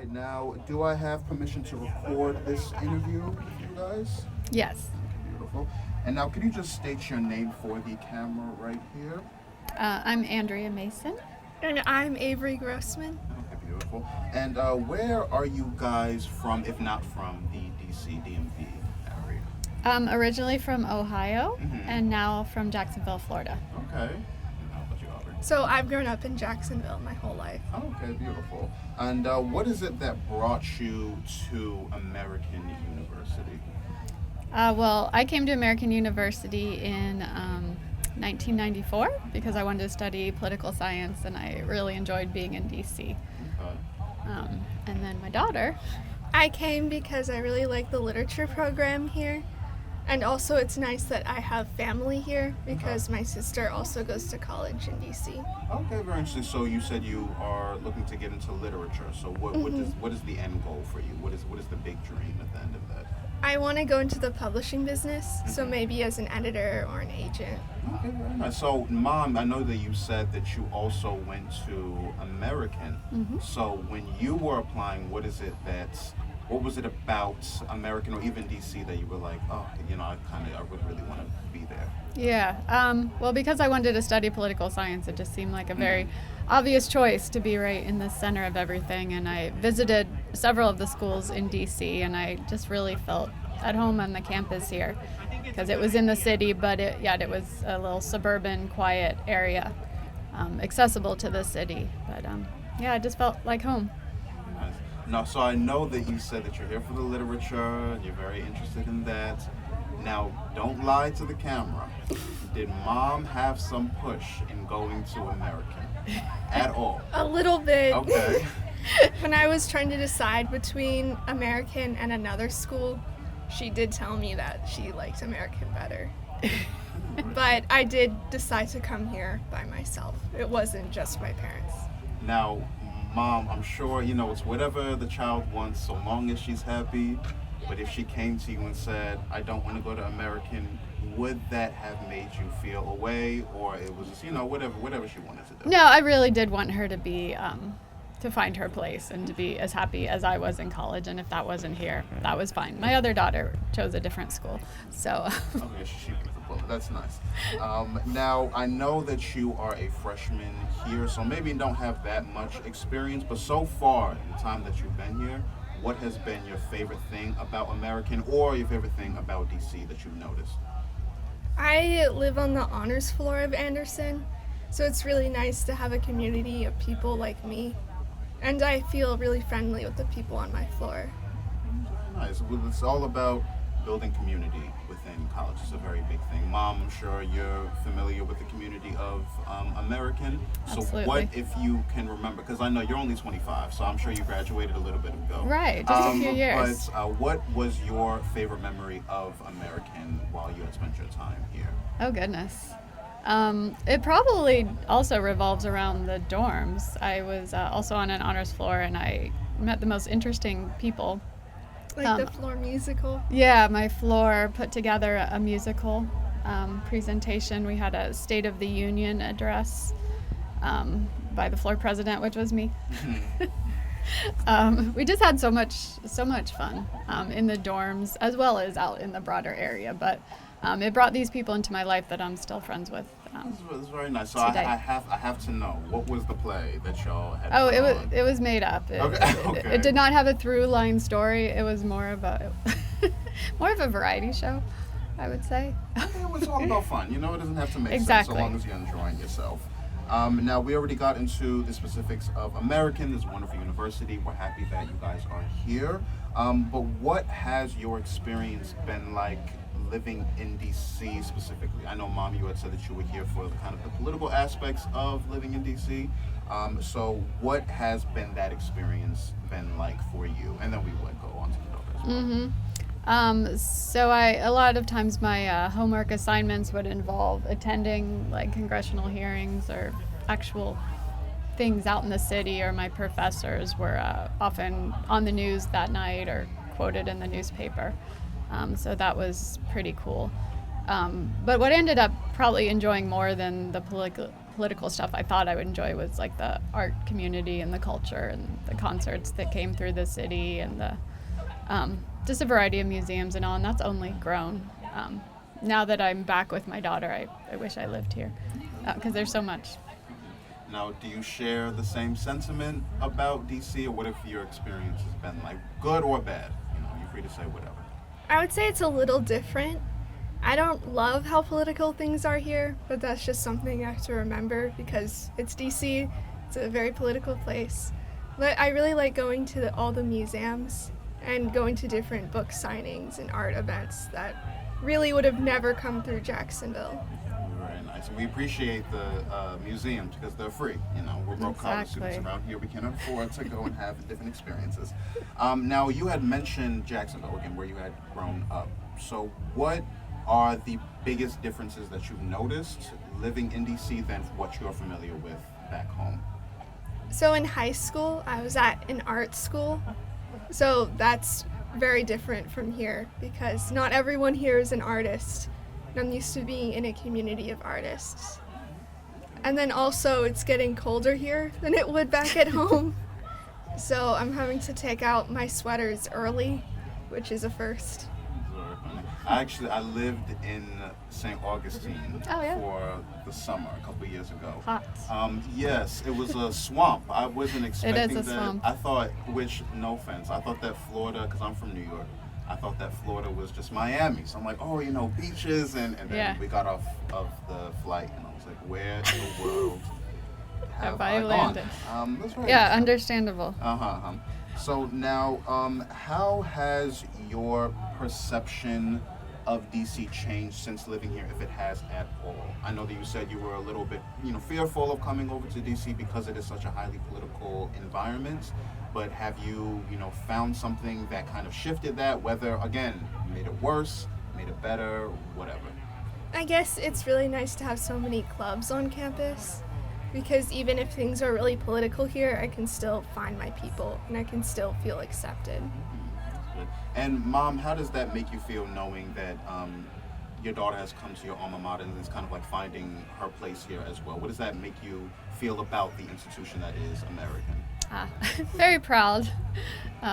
right, now, do I have permission to record this interview with you guys? Yes. Beautiful. And now, could you just state your name for the camera right here? I'm Andrea Mason. And I'm Avery Grossman. Okay, beautiful. And where are you guys from, if not from the DC DMV area? Originally from Ohio Mhm. and now from Jacksonville, Florida. Okay. And how about you, Aubrey? So I've grown up in Jacksonville my whole life. Okay, beautiful. And what is it that brought you to American University? Well, I came to American University in 1994 because I wanted to study political science and I really enjoyed being in DC. Okay. And then my daughter. I came because I really like the literature program here. And also it's nice that I have family here because my sister also goes to college in DC. Okay, very interesting. So you said you are looking to get into literature. So what is the end goal for you? What is the big dream at the end of that? I want to go into the publishing business, so maybe as an editor or an agent. Okay, very nice. So, Mom, I know that you said that you also went to American. So when you were applying, what was it about American or even DC that you were like, oh, I would really want to be there? Yeah. Well, because I wanted to study political science, it just seemed like a very obvious choice to be right in the center of everything. And I visited several of the schools in DC, and I just really felt at home on the campus here because it was in the city, but it was a little suburban, quiet area, accessible to the city. But I just felt like home. Nice. Now, so I know that you said that you're here for the literature, you're very interested in that. Now, don't lie to the camera. Did Mom have some push in going to American at all? A little bit. Okay. When I was trying to decide between American and another school, she did tell me that she liked American better. But I did decide to come here by myself. It wasn't just my parents. Now, Mom, I'm sure, it's whatever the child wants so long as she's happy. But if she came to you and said, I don't want to go to American, would that have made you feel away? Or it was just, whatever she wanted to do? No, I really did want her to be, to find her place and to be as happy as I was in college. And if that wasn't here, that was fine. My other daughter chose a different school, so. Okay, she picked the bullet. That's nice. Now, I know that you are a freshman here, so maybe you don't have that much experience, but so far, in the time that you've been here, what has been your favorite thing about American or your favorite thing about DC that you've noticed? I live on the honors floor of Anderson, so it's really nice to have a community of people like me. And I feel really friendly with the people on my floor. Very nice. Well, it's all about building community within college. It's a very big thing. Mom, I'm sure you're familiar with the community of American. So Absolutely. what, if you can remember, because I know you're only 25, so I'm sure you graduated a little bit ago. Right, just a few years. But what was your favorite memory of American while you had spent your time here? Oh, goodness. It probably also revolves around the dorms. I was also on an honors floor, and I met the most interesting people. Like the floor musical. Yeah, my floor put together a musical presentation. We had a State of the Union address by the floor president, which was me. We just had so much fun in the dorms as well as out in the broader area. But it brought these people into my life that I'm still friends with. It's very nice. So I have to know, what was the play that y'all had? Oh, put on? it was made up. Okay. It did not have a through line story. It was more of a variety show, I would say. It was all about fun. It doesn't have to make Exactly. sense so long as you're enjoying yourself. Now, we already got into the specifics of American, this wonderful university. We're happy that you guys are here. But what has your experience been like living in DC specifically? I know, Mom, you had said that you were here for kind of the political aspects of living in DC. So what has been that experience been like for you? And then we would go on to the daughter as well. So a lot of times my homework assignments would involve attending like congressional hearings or actual things out in the city, or my professors were often on the news that night or quoted in the newspaper. So that was pretty cool. But what I ended up probably enjoying more than the political stuff I thought I would enjoy was like the art community and the culture and the concerts that came through the city and the just a variety of museums and all, and that's only grown. Now that I'm back with my daughter, I wish I lived here because there's so much. Now, do you share the same sentiment about DC, or what if your experience has been like good or bad? You know, you're free to say whatever. I would say it's a little different. I don't love how political things are here, but that's just something I have to remember because it's DC. It's a very political place. But I really like going to all the museums and going to different book signings and art events that really would have never come through Jacksonville. Very nice. And we appreciate the museums because they're free. You know, we're broke college students around here. We can afford to go and have different experiences. Now, you had mentioned Jacksonville again, where you had grown up. So what are the biggest differences that you've noticed living in DC than what you're familiar with back home? So in high school, I was at an art school. So that's very different from here because not everyone here is an artist. And I'm used to being in a community of artists. And then also it's getting colder here than it would back at home. So I'm having to take out my sweaters early, which is a first. I lived in St. Augustine Oh, yeah. for the summer a couple of years ago. Hot. Yes, it was a swamp. I wasn't expecting a that. swamp. I thought, which, no offense, I thought that Florida, because I'm from New York, I thought that Florida was just Miami. So I'm like, oh, you know, beaches. And then Yeah. we got off of the flight, and I was like, where in the world have I I gone? landed? That's right. Yeah, understandable. So now, how has your perception of DC changed since living here, if it has at all? I know that you said you were a little bit, fearful of coming over to DC because it is such a highly political environment. But have you, found something that kind of shifted that? Whether again made it worse, made it better, whatever. I guess it's really nice to have so many clubs on campus because even if things are really political here, I can still find my people and I can still feel accepted. Good. And Mom, how does that make you feel knowing that your daughter has come to your alma mater and is kind of like finding her place here as well? What does that make you feel about the institution that is American? Very proud,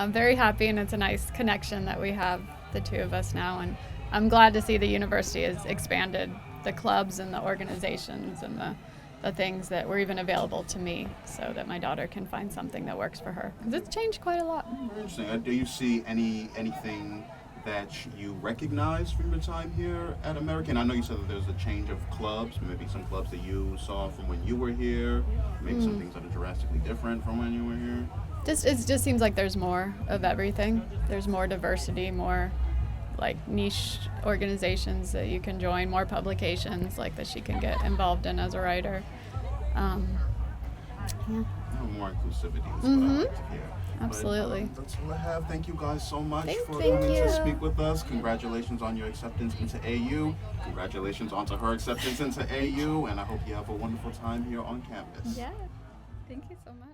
very happy, and it's a nice connection that we have, the two of us now. And I'm glad to see the university has expanded the clubs and the organizations and the things that were even available to me so that my daughter can find something that works for her. Because it's changed quite a lot. Very interesting. Do you see anything that you recognize from your time here at American? I know you said that there's a change of clubs, maybe some clubs that you saw from when you were here, maybe some things that are drastically different from when you were here. It just seems like there's more of everything. There's more diversity, more like niche organizations that you can join, more publications like that she can get involved in as a writer. Yeah. More inclusivity is what I like to hear. Absolutely. But, that's all I have. Thank you guys so much for Thank coming you. to speak with us. Congratulations on your acceptance into AU. Congratulations onto her acceptance into AU. And I hope you have a wonderful time here on campus. Yeah. Thank you so much.